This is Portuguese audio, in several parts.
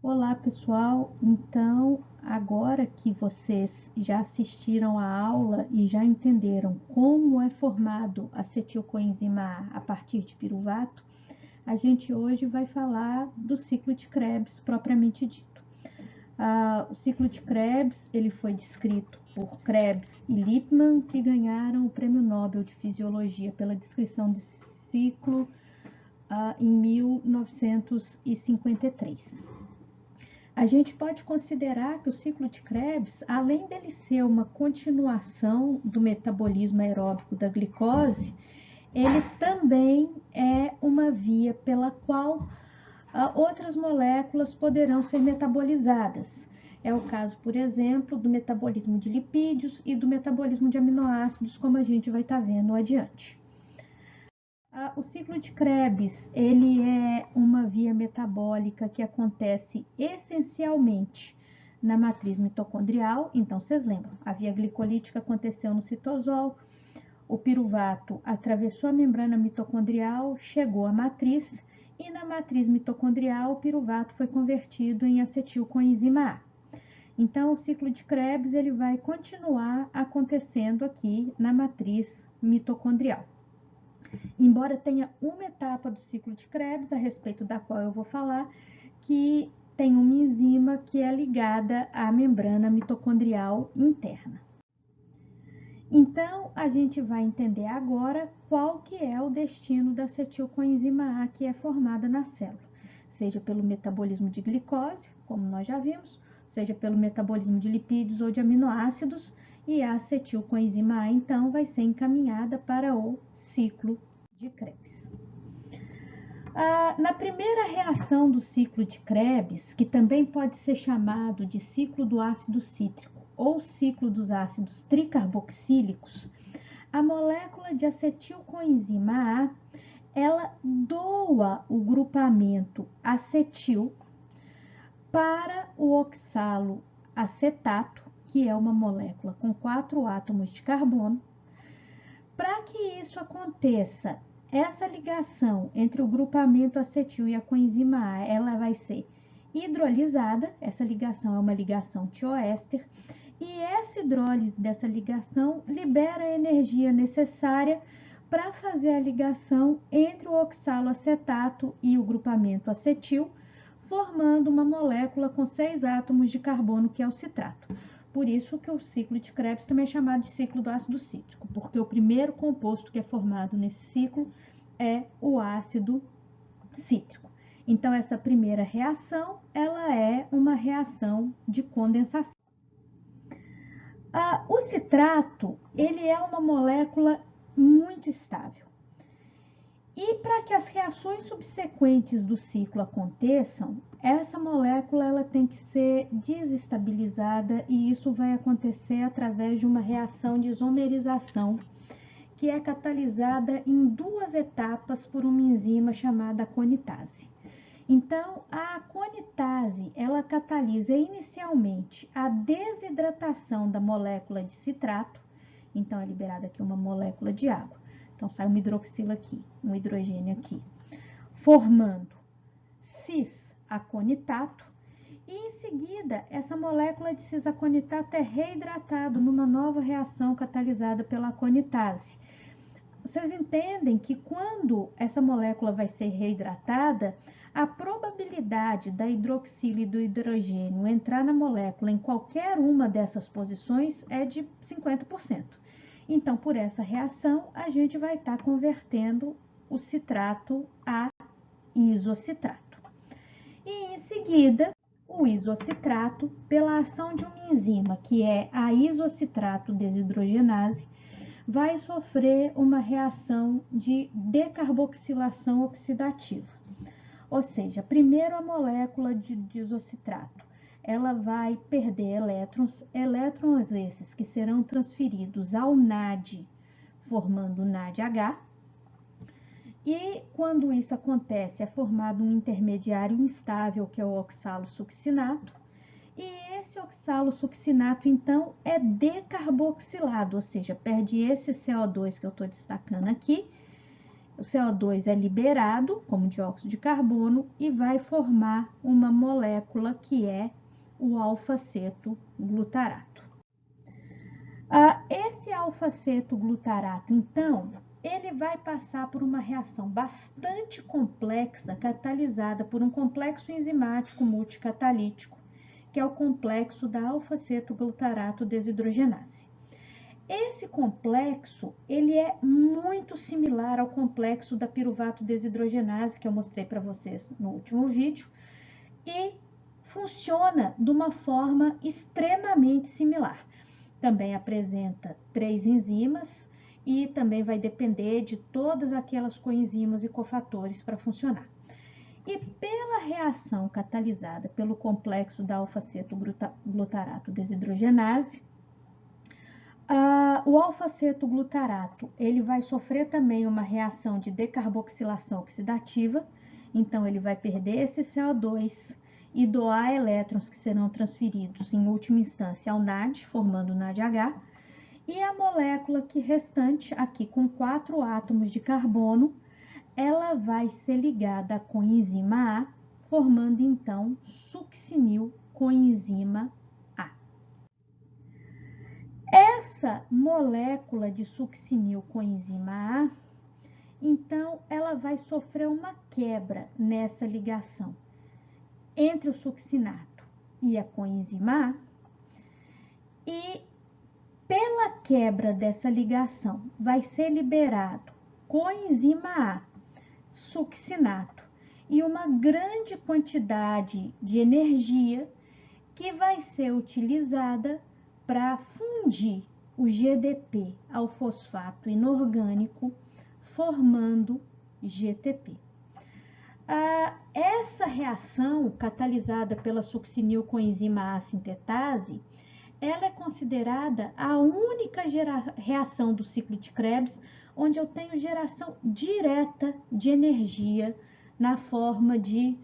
Olá, pessoal. Então, agora que vocês já assistiram a aula e já entenderam como é formado acetilcoenzima A partir de piruvato, a gente hoje vai falar do ciclo de Krebs propriamente dito. O ciclo de Krebs ele foi descrito por Krebs e Lippmann, que ganharam o Prêmio Nobel de Fisiologia pela descrição desse ciclo em 1953. A gente pode considerar que o ciclo de Krebs, além dele ser uma continuação do metabolismo aeróbico da glicose, ele também é uma via pela qual outras moléculas poderão ser metabolizadas. É o caso, por exemplo, do metabolismo de lipídios e do metabolismo de aminoácidos, como a gente vai estar vendo adiante. O ciclo de Krebs, ele é uma via metabólica que acontece essencialmente na matriz mitocondrial. Então, vocês lembram, a via glicolítica aconteceu no citosol, o piruvato atravessou a membrana mitocondrial, chegou à matriz, e na matriz mitocondrial o piruvato foi convertido em acetilcoenzima A. Então, o ciclo de Krebs ele vai continuar acontecendo aqui na matriz mitocondrial. Embora tenha uma etapa do ciclo de Krebs, a respeito da qual eu vou falar, que tem uma enzima que é ligada à membrana mitocondrial interna. Então, a gente vai entender agora qual que é o destino da acetilcoenzima A que é formada na célula, seja pelo metabolismo de glicose, como nós já vimos, seja pelo metabolismo de lipídios ou de aminoácidos, e a acetilcoenzima A, então, vai ser encaminhada para o ciclo de Krebs. Na primeira reação do ciclo de Krebs, que também pode ser chamado de ciclo do ácido cítrico ou ciclo dos ácidos tricarboxílicos, a molécula de acetilcoenzima A, ela doa o grupamento acetil para o oxalo acetato, que é uma molécula com 4 átomos de carbono. Para que isso aconteça, essa ligação entre o grupamento acetil e a coenzima A, ela vai ser hidrolisada. Essa ligação é uma ligação tioéster, e essa hidrólise dessa ligação libera a energia necessária para fazer a ligação entre o oxaloacetato e o grupamento acetil, formando uma molécula com 6 átomos de carbono, que é o citrato. Por isso que o ciclo de Krebs também é chamado de ciclo do ácido cítrico, porque o primeiro composto que é formado nesse ciclo é o ácido cítrico. Então, essa primeira reação, ela é uma reação de condensação. O citrato, ele é uma molécula muito estável. E para que as reações subsequentes do ciclo aconteçam, essa molécula ela tem que ser desestabilizada, e isso vai acontecer através de uma reação de isomerização, que é catalisada em 2 etapas por uma enzima chamada conitase. Então, a conitase, ela catalisa inicialmente a desidratação da molécula de citrato. Então, é liberada aqui uma molécula de água. Então, sai uma hidroxila aqui, um hidrogênio aqui, formando cis-aconitato. E, em seguida, essa molécula de cis-aconitato é reidratada numa nova reação catalisada pela conitase. Vocês entendem que quando essa molécula vai ser reidratada, a probabilidade da hidroxila e do hidrogênio entrar na molécula em qualquer uma dessas posições é de 50%. Então, por essa reação, a gente vai estar convertendo o citrato a isocitrato. E, em seguida, o isocitrato, pela ação de uma enzima, que é a isocitrato desidrogenase, vai sofrer uma reação de decarboxilação oxidativa. Ou seja, primeiro a molécula de isocitrato, ela vai perder elétrons esses que serão transferidos ao NAD, formando NADH. E quando isso acontece, é formado um intermediário instável, que é o oxalosuccinato. E esse oxalosuccinato, então, é decarboxilado, ou seja, perde esse CO2 que eu estou destacando aqui. O CO2 é liberado como dióxido de carbono e vai formar uma molécula molécula que é o alfa-cetoglutarato. Esse alfa-cetoglutarato, então, ele vai passar por uma reação bastante complexa, catalisada por um complexo enzimático multicatalítico, que é o complexo da alfa-cetoglutarato desidrogenase. Esse complexo, ele é muito similar ao complexo da piruvato desidrogenase, que eu mostrei para vocês no último vídeo, e funciona de uma forma extremamente similar. Também apresenta 3 enzimas e também vai depender de todas aquelas coenzimas e cofatores para funcionar. E pela reação catalisada pelo complexo da alfa-cetoglutarato desidrogenase, o alfa-cetoglutarato ele vai sofrer também uma reação de decarboxilação oxidativa, então ele vai perder esse CO2 e doar elétrons que serão transferidos em última instância ao NAD, formando o NADH, e a molécula que restante, aqui com 4 átomos de carbono, ela vai ser ligada à coenzima A, formando então succinil coenzima A. Essa molécula de succinil coenzima A, então, ela vai sofrer uma quebra nessa ligação entre o succinato e a coenzima A, e pela quebra dessa ligação vai ser liberado coenzima A, succinato e uma grande quantidade de energia que vai ser utilizada para fundir o GDP ao fosfato inorgânico, formando GTP. Essa reação, catalisada pela succinil coenzima A sintetase, ela é considerada a única reação do ciclo de Krebs onde eu tenho geração direta de energia na forma de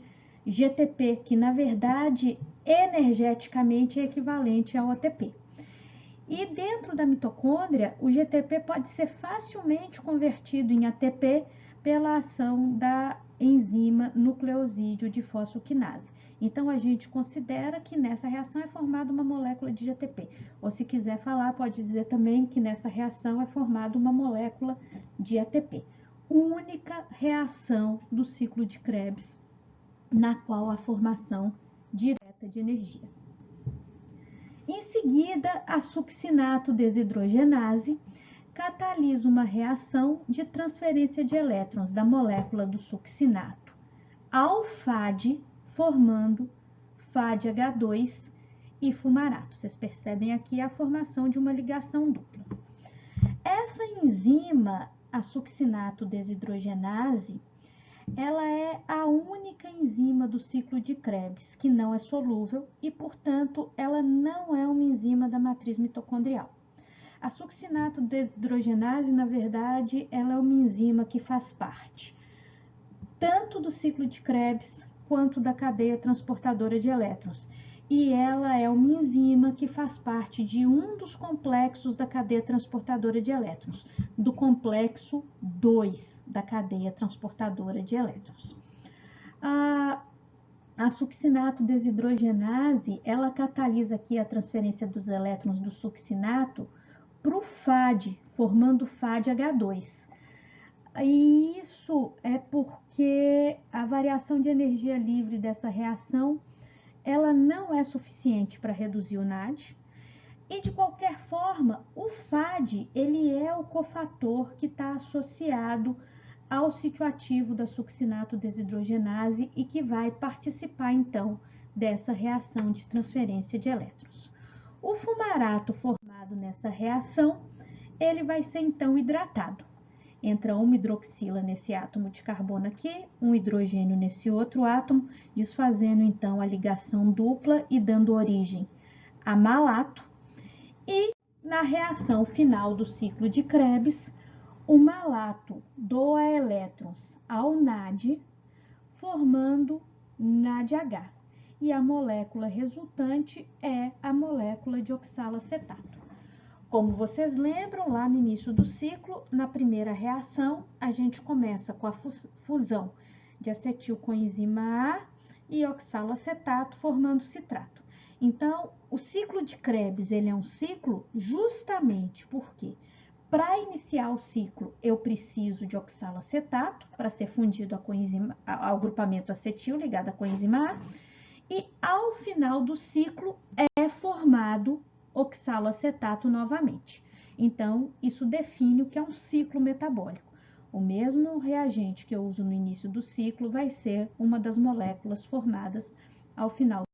GTP, que na verdade energeticamente é equivalente ao ATP. E dentro da mitocôndria, o GTP pode ser facilmente convertido em ATP pela ação da enzima nucleosídeo de fosfoquinase. Então, a gente considera que nessa reação é formada uma molécula de GTP. Ou se quiser falar, pode dizer também que nessa reação é formada uma molécula de ATP. Única reação do ciclo de Krebs, na qual há formação direta de energia. Em seguida, a succinato desidrogenase catalisa uma reação de transferência de elétrons da molécula do succinato ao FAD, formando FADH2 e fumarato. Vocês percebem aqui a formação de uma ligação dupla. Essa enzima, a succinato desidrogenase, ela é a única enzima do ciclo de Krebs que não é solúvel e, portanto, ela não é uma enzima da matriz mitocondrial. A succinato desidrogenase, na verdade, ela é uma enzima que faz parte tanto do ciclo de Krebs quanto da cadeia transportadora de elétrons. E ela é uma enzima que faz parte de um dos complexos da cadeia transportadora de elétrons, do complexo 2 da cadeia transportadora de elétrons. A succinato desidrogenase, ela catalisa aqui a transferência dos elétrons do succinato para o FAD, formando FADH2. E isso é porque a variação de energia livre dessa reação ela não é suficiente para reduzir o NAD. E de qualquer forma, o FAD ele é o cofator que está associado ao sítio ativo da succinato desidrogenase e que vai participar então dessa reação de transferência de elétrons. O fumarato formado nessa reação, ele vai ser então hidratado. Entra uma hidroxila nesse átomo de carbono aqui, um hidrogênio nesse outro átomo, desfazendo então a ligação dupla e dando origem a malato. E na reação final do ciclo de Krebs, o malato doa elétrons ao NAD, formando NADH. E a molécula resultante é a molécula de oxalacetato. Como vocês lembram, lá no início do ciclo, na primeira reação, a gente começa com a fusão de acetil coenzima A e oxaloacetato, formando citrato. Então, o ciclo de Krebs, ele é um ciclo justamente porque para iniciar o ciclo, eu preciso de oxaloacetato para ser fundido a coenzima, ao grupamento acetil ligado à coenzima A, e ao final do ciclo é formado oxaloacetato novamente. Então, isso define o que é um ciclo metabólico. O mesmo reagente que eu uso no início do ciclo vai ser uma das moléculas formadas ao final